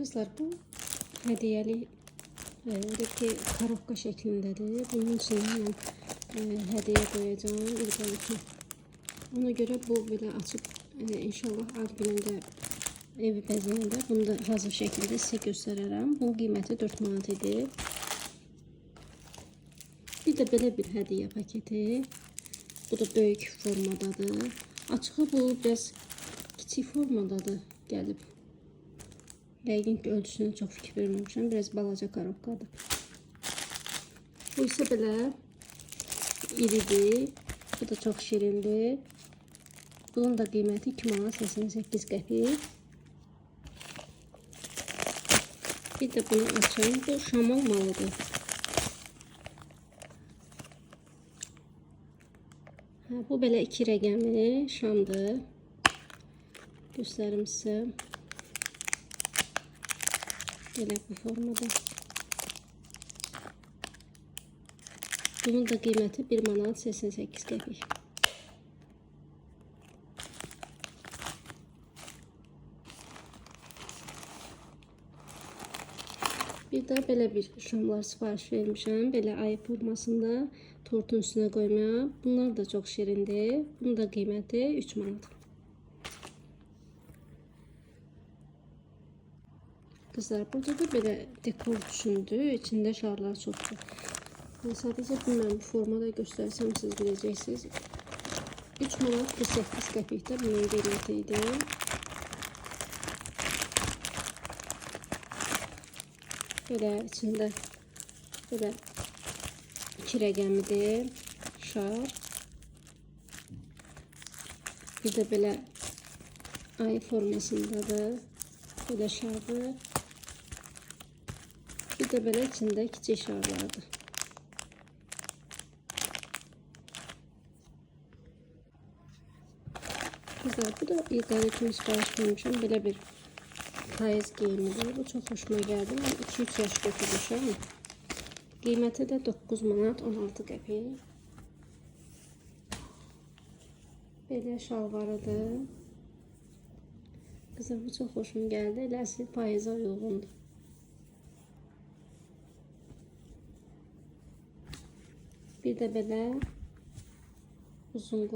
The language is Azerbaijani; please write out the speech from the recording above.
Kızlar, bu hediyeli ki karobka şeklindedir. Bunun içine hediye koyacağım ilk. Ona göre bu böyle açıp inşallah ad günündə evi bəzəyəndə bunu da hazır şəkildə sizə göstərərəm. Bunun qiyməti 4 manat idi. Bir də belə bir hədiyyə paketi. Bu da böyük formadadır. Açığı bu biraz kiçik formadadır gəlib. Yəqin ki, ölçüsünə çox fikir verməmişəm. Biraz balaca karobkadır. Bu isə belə iridir. Bu da çox şirindir. Bunun da qiyməti 2 manat 88 qəpik. Bir də bunu açayım. Bu şam olmalıdır. Bu belə 2 rəqəmli şamdır. Göstərim sizə. Belə bu formada. Bunun da qiyməti 1 manat 88 qəpik. Bir də belə bir şamlar sifariş vermişəm. Belə ayı formasında tortun üstünə qoymaya. Bunlar da çox şirindir. Bunun da qiyməti 3 manat. Kızlar, burada da belə dekor düşündü. İçində şarlar çoxdur. Ben sadəcə bilməm, formada göstərsəm siz biləcəksiniz. 3 manat 48 qəpikdə bunun qiyməti idi. Böyle içində böyle 2 rəqəmidir. Şar. Bir də belə ayı formasındadır. Böyle şardır. Bir də belə içində kiçik şarlardır. Kızlar, bu da ilk kimi sipariş vermişəm. Belə bir payız giyimidir. Bu çok hoşuma geldi. Ben 2-3 yaş götürmüşəm. Qiyməti də 9 manat 16 qəpik. Belə şalvarıdır. Kızlar, bu çok hoşuma geldi. Eləsi payıza uyğundur. Bir də belə uzun